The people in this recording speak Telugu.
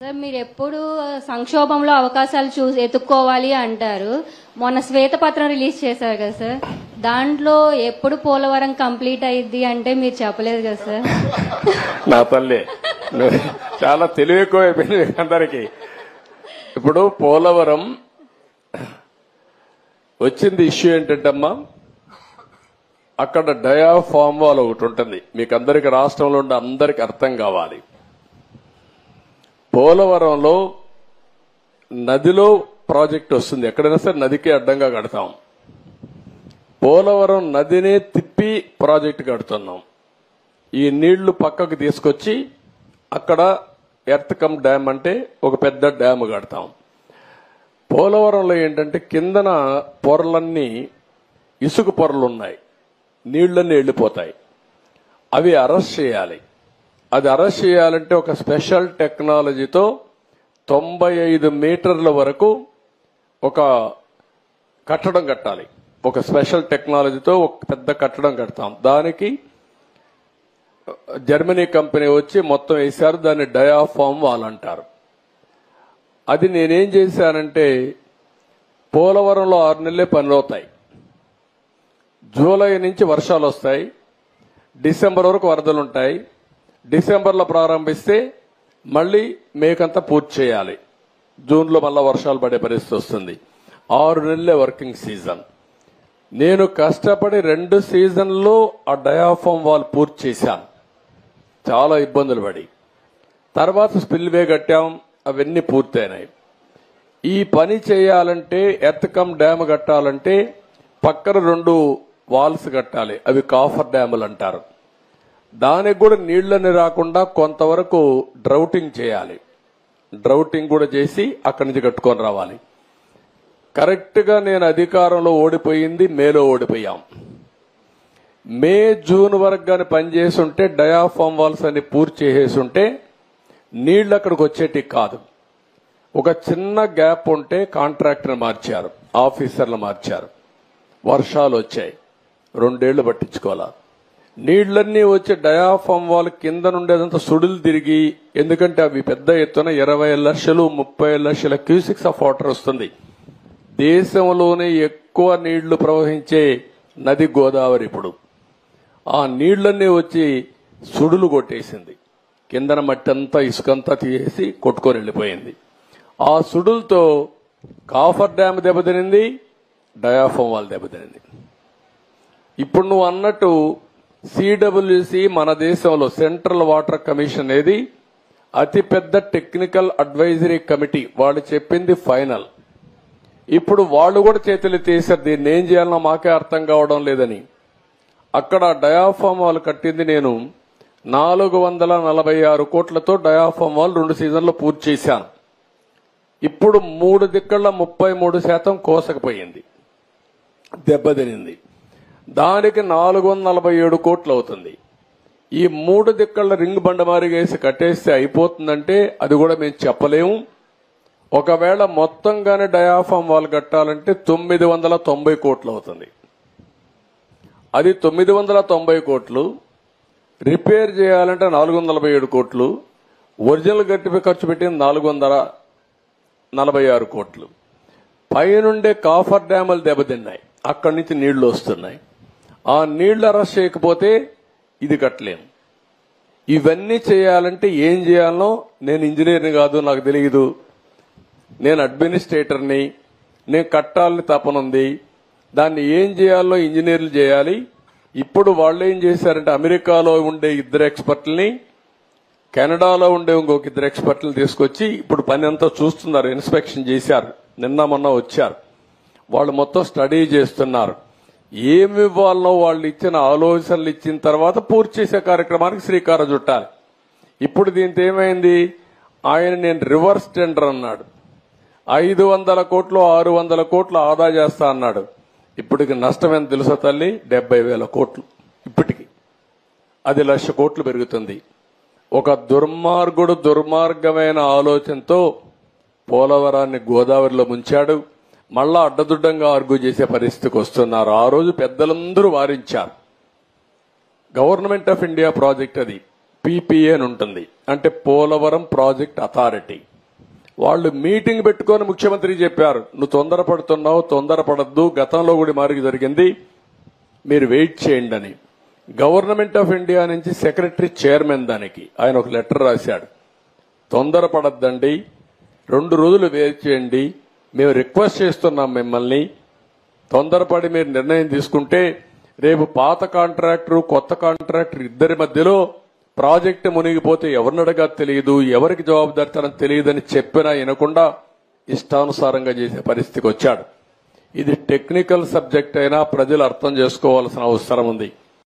సార్ మీరు ఎప్పుడు సంక్షోభంలో అవకాశాలు చూసి ఎత్తుక్కోవాలి అంటారు. మొన్న శ్వేతపత్రం రిలీజ్ చేశారు కదా సార్, దాంట్లో ఎప్పుడు పోలవరం కంప్లీట్ అయ్యిద్ది అంటే మీరు చెప్పలేదు కదా సార్. నా తల్లి చాలా తెలివి ఎక్కువ అయిపోయింది అందరికి. ఇప్పుడు పోలవరం వచ్చింది ఇష్యూ ఏంటంటమ్మా, అక్కడ డయాఫామ్ వాల్ ఒకటి ఉంటుంది. మీకు అందరికి రాష్ట్రంలో ఉండే అందరికి అర్థం కావాలి. పోలవరంలో నదిలో ప్రాజెక్ట్ వస్తుంది, ఎక్కడైనా సరే నదికి అడ్డంగా కడతాం. పోలవరం నదినే తిప్పి ప్రాజెక్టు కడుతున్నాం. ఈ నీళ్లు పక్కకు తీసుకొచ్చి అక్కడ ఎర్త్ కమ్ డ్యామ్ అంటే ఒక పెద్ద డ్యామ్ కడతాం. పోలవరంలో ఏంటంటే కిందన పొరలన్నీ ఇసుక పొరలు ఉన్నాయి, నీళ్లన్నీ వెళ్లిపోతాయి. అవి అరెస్ట్ చేయాలి. అది అరెస్ట్ చేయాలంటే ఒక స్పెషల్ టెక్నాలజీతో 95 మీటర్ల వరకు ఒక కట్టడం కట్టాలి. ఒక స్పెషల్ టెక్నాలజీతో ఒక పెద్ద కట్టడం కడతాం. దానికి జర్మనీ కంపెనీ వచ్చి మొత్తం వేశారు. దాన్ని డయాఫామ్ వాల్ అంటారు. అది నేనేం చేశానంటే, పోలవరంలో 6 నెలలే పనులు అవుతాయి. జూలై నుంచి వర్షాలు వస్తాయి, డిసెంబర్ వరకు వరదలుంటాయి. డిసెంబర్లో ప్రారంభిస్తే మళ్లీ మేకంతా పూర్తి చేయాలి. జూన్లో మళ్ళా వర్షాలు పడే పరిస్థితి వస్తుంది. 6 నెలలే వర్కింగ్ సీజన్. నేను కష్టపడి 2 సీజన్లో ఆ డయాఫామ్ వాల్ పూర్తి చేశాను, చాలా ఇబ్బందులు పడి. తర్వాత స్పిల్వే కట్టాం, అవన్నీ పూర్తయినాయి. ఈ పని చేయాలంటే ఎర్త్ కమ్ డ్యామ్ కట్టాలంటే పక్కన 2 వాల్స్ కట్టాలి. అవి కాఫర్ డ్యాములు అంటారు. దానికి కూడా నీళ్లని రాకుండా కొంతవరకు డ్రౌటింగ్ చేయాలి. డ్రౌటింగ్ కూడా చేసి అక్కడి నుంచి కట్టుకొని రావాలి. కరెక్ట్ గా నేను అధికారంలో ఓడిపోయింది మేలో ఓడిపోయాం. మే జూన్ వరకు గాని పనిచేసి ఉంటే డయాఫామ్ వాల్స్ అని పూర్తి చేసేసి ఉంటే నీళ్లు అక్కడికి వచ్చేటి కాదు. ఒక చిన్న గ్యాప్ ఉంటే కాంట్రాక్టర్ మార్చారు, ఆఫీసర్లు మార్చారు. వర్షాలు వచ్చాయి, 2 ఏళ్లు పట్టించుకోవాలా. నీళ్లన్నీ వచ్చి డయాఫామ్ వాల్ కింద నుండేదంతా సుడులు తిరిగి, ఎందుకంటే అవి పెద్ద ఎత్తున 20 లక్షలు 30 లక్షల క్యూసిక్స్ ఆఫ్ వాటర్ వస్తుంది. దేశంలోనే ఎక్కువ నీళ్లు ప్రవహించే నది గోదావరి. ఇప్పుడు ఆ నీళ్లన్నీ వచ్చి సుడులు కొట్టేసింది. కిందన మట్టి అంతా ఇసుకంతా తీసేసి కొట్టుకొని వెళ్లిపోయింది. ఆ సుడులతో కాఫర్ డ్యామ్ దెబ్బతినింది, డయాఫామ్ వాల్ దెబ్బతినింది. ఇప్పుడు నువ్వు అన్నట్టు సిడబ్ల్యూసి మన దేశంలో సెంట్రల్ వాటర్ కమిషన్ అనేది అతిపెద్ద టెక్నికల్ అడ్వైజరీ కమిటీ. వాళ్ళు చెప్పింది ఫైనల్. ఇప్పుడు వాళ్ళు కూడా చేతులు తీశారు, దీన్ని ఏం చేయాలనో మాకే అర్థం కావడం లేదని. అక్కడ డయాఫామ్ వాల్ కట్టింది నేను 446 కోట్లతో డయాఫామ్ వాల్ 2 సీజన్లు పూర్తి చేశాను. ఇప్పుడు 3 దిక్కల 33% కోసకపోయింది, దెబ్బతినింది. దానికి 447 కోట్లు అవుతుంది. ఈ 3 దిక్కల రింగ్ బండమారిగా వేసి కట్టేస్తే అయిపోతుందంటే అది కూడా మేము చెప్పలేము. ఒకవేళ మొత్తంగానే డయాఫామ్ వాల్ కట్టాలంటే 990 కోట్లు అవుతుంది. అది 990 కోట్లు. రిపేర్ చేయాలంటే 447 కోట్లు. ఒరిజినల్ గట్టిపై ఖర్చు పెట్టింది 446 కోట్లు. పైనుండే కాఫర్ డ్యాములు దెబ్బతిన్నాయి, అక్కడి నుంచి నీళ్లు వస్తున్నాయి. ఆ నీళ్లు అరెస్ట్ చేయకపోతే ఇది కట్టలేము. ఇవన్నీ చేయాలంటే ఏం చేయాలనో, నేను ఇంజనీర్ని కాదు, నాకు తెలియదు. నేను అడ్మినిస్ట్రేటర్ని, నేను కట్టాలని తపనుంది. దాన్ని ఏం చేయాలో ఇంజనీర్లు చేయాలి. ఇప్పుడు వాళ్ళు ఏం చేశారంటే అమెరికాలో ఉండే 2 ఎక్స్పర్ట్లని, కెనడాలో ఉండే ఇంకొక 2 ఎక్స్పర్ట్లను తీసుకొచ్చి ఇప్పుడు పని అంతా చూస్తున్నారు. ఇన్స్పెక్షన్ చేశారు, నిన్న మొన్న వచ్చారు. వాళ్ళు మొత్తం స్టడీ చేస్తున్నారు. ఏమి ఇవ్వాలనో వాళ్ళు ఇచ్చిన ఆలోచనలు ఇచ్చిన తర్వాత పూర్తి చేసే కార్యక్రమానికి శ్రీకారం చుట్టాలి. ఇప్పుడు దీంతో ఏమైంది, ఆయన నేను రివర్స్ టెండర్ అన్నాడు. 500 కోట్లు 600 కోట్లు ఆదా చేస్తా అన్నాడు. ఇప్పటికి నష్టం ఎంత తెలుసా తల్లి, 70,000 కోట్లు. ఇప్పటికి అది 1,00,000 కోట్లు పెరుగుతుంది. ఒక దుర్మార్గమైన ఆలోచనతో పోలవరాన్ని గోదావరిలో ముంచాడు. మళ్ళా అడ్డదుడ్డంగా ఆర్గ్యూ చేసే పరిస్థితికి వస్తున్నారు. ఆ రోజు పెద్దలందరూ వారించారు. గవర్నమెంట్ ఆఫ్ ఇండియా ప్రాజెక్ట్ అది, పీపీఏ అని ఉంటుంది, అంటే పోలవరం ప్రాజెక్ట్ అథారిటీ. వాళ్ళు మీటింగ్ పెట్టుకొని ముఖ్యమంత్రి చెప్పారు, నువ్వు తొందరపడుతున్నావు, తొందరపడద్దు, గతంలో కూడా మారికి జరిగింది, మీరు వెయిట్ చేయండి అని. గవర్నమెంట్ ఆఫ్ ఇండియా నుంచి సెక్రటరీ చైర్మన్ దానికి ఆయన ఒక లెటర్ రాశాడు, తొందరపడద్దండి, 2 రోజులు వెయిట్ చేయండి, మేము రిక్వెస్ట్ చేస్తున్నాం మిమ్మల్ని, తొందరపడి మీరు నిర్ణయం తీసుకుంటే రేపు పాత కాంట్రాక్టర్ కొత్త కాంట్రాక్టర్ ఇద్దరి మధ్యలో ప్రాజెక్టు మునిగిపోతే ఎవరినడగా తెలియదు, ఎవరికి జవాబుదారితనం తెలియదని చెప్పినా వినకుండా ఇష్టానుసారంగా చేసే పరిస్థితికి వచ్చాడు. ఇది టెక్నికల్ సబ్జెక్ట్ అయినా ప్రజలు అర్థం చేసుకోవాల్సిన అవసరం ఉంది.